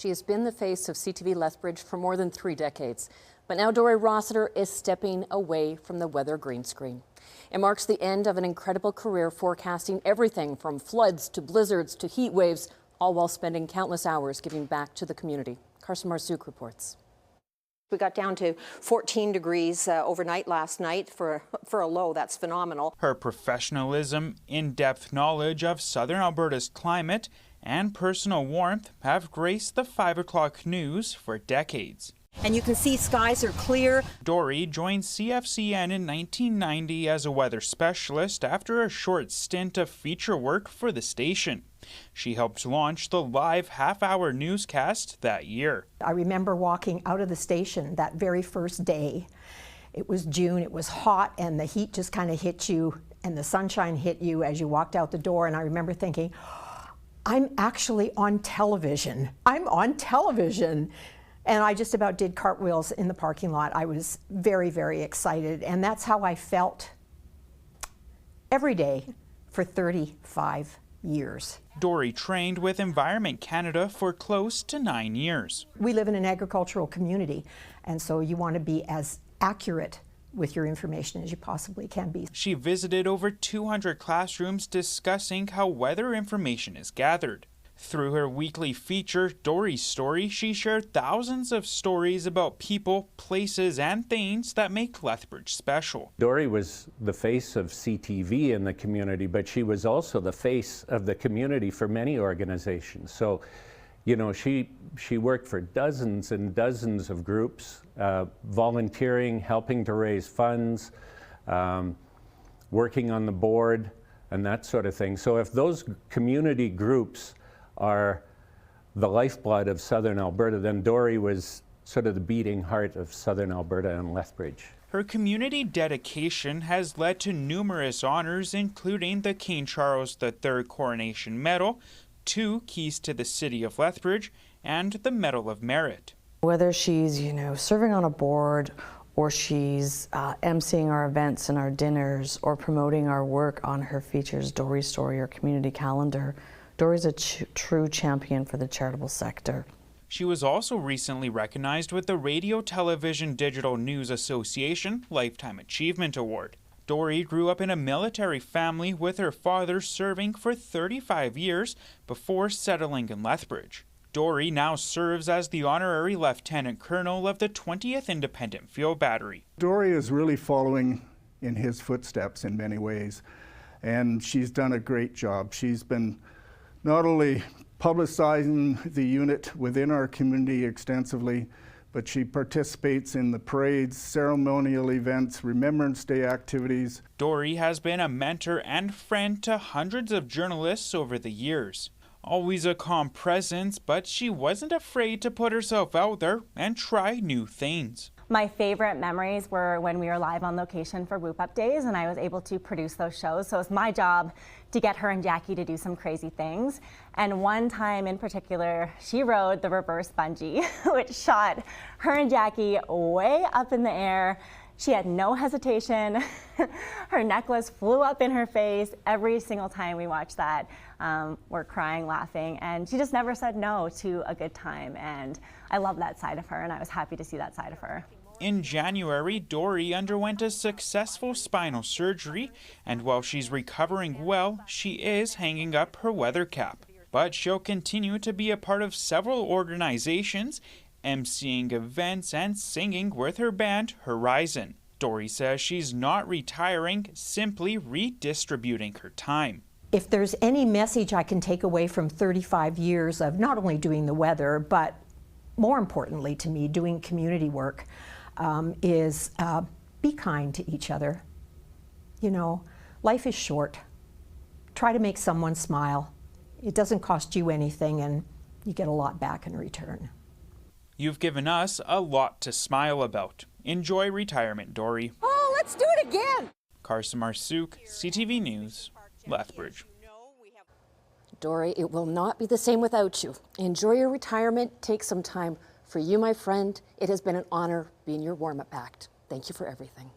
She has been the face of CTV Lethbridge for more than 3 decades. But now Dory Rossiter is stepping away from the weather green screen. It marks the end of an incredible career forecasting everything from floods to blizzards to heat waves, all while spending countless hours giving back to the community. Carson Marsouk reports. We got down to 14 degrees overnight last night for a low. That's phenomenal. Her professionalism, in-depth knowledge of southern Alberta's climate, and personal warmth have graced the 5 o'clock news for decades. And you can see skies are clear. Dory joined CFCN in 1990 as a weather specialist after a short stint of feature work for the station. She helped launch the live half-hour newscast that year. I remember walking out of the station that very first day. It was June, it was hot, and the heat just kind of hit you, and the sunshine hit you as you walked out the door, and I remember thinking, I'm actually on television. I'm on television. And I just about did cartwheels in the parking lot. I was very, very excited, and that's how I felt every day for 35 years. Dory trained with Environment Canada for close to 9 years. We live in an agricultural community, and so you want to be as accurate with your information as you possibly can be. She visited over 200 classrooms discussing how weather information is gathered. Through her weekly feature, Dory's Story, she shared thousands of stories about people, places, and things that make Lethbridge special. Dory was the face of CTV in the community, but she was also the face of the community for many organizations. So, you know, she worked for dozens and dozens of groups, volunteering, helping to raise funds, working on the board, and that sort of thing. So if those community groups are the lifeblood of southern Alberta, then Dory was sort of the beating heart of southern Alberta and Lethbridge. Her community dedication has led to numerous honors, including the King Charles III Coronation Medal, 2 Keys to the City of Lethbridge, and the Medal of Merit. Whether she's, serving on a board, or she's emceeing our events and our dinners, or promoting our work on her features, Dory Story or community calendar, Dory's a true champion for the charitable sector. She was also recently recognized with the Radio Television Digital News Association Lifetime Achievement Award. Dory grew up in a military family with her father serving for 35 years before settling in Lethbridge. Dory now serves as the honorary lieutenant colonel of the 20th Independent Field Battery. Dory is really following in his footsteps in many ways, and she's done a great job. She's been not only publicizing the unit within our community extensively, but she participates in the parades, ceremonial events, Remembrance Day activities. Dory has been a mentor and friend to hundreds of journalists over the years. Always a calm presence, but she wasn't afraid to put herself out there and try new things. My favorite memories were when we were live on location for Whoop Up Days and I was able to produce those shows. So it's my job to get her and Jackie to do some crazy things. And one time in particular, she rode the reverse bungee, which shot her and Jackie way up in the air. She had no hesitation. Her necklace flew up in her face. Every single time we watched that, we're crying, laughing, and she just never said no to a good time. And I love that side of her, and I was happy to see that side of her. In January, Dory underwent a successful spinal surgery, and while she's recovering well, she is hanging up her weather cap. But she'll continue to be a part of several organizations, emceeing events and singing with her band, Horizon. Dory says she's not retiring, simply redistributing her time. If there's any message I can take away from 35 years of not only doing the weather, but more importantly to me, doing community work, is be kind to each other. You know, life is short. Try to make someone smile. It doesn't cost you anything, and you get a lot back in return. You've given us a lot to smile about. Enjoy retirement, Dory. Oh, let's do it again! Carson Marsouk, CTV News, Lethbridge. Dory, it will not be the same without you. Enjoy your retirement. Take some time for you, my friend. It has been an honor being your warm-up act. Thank you for everything.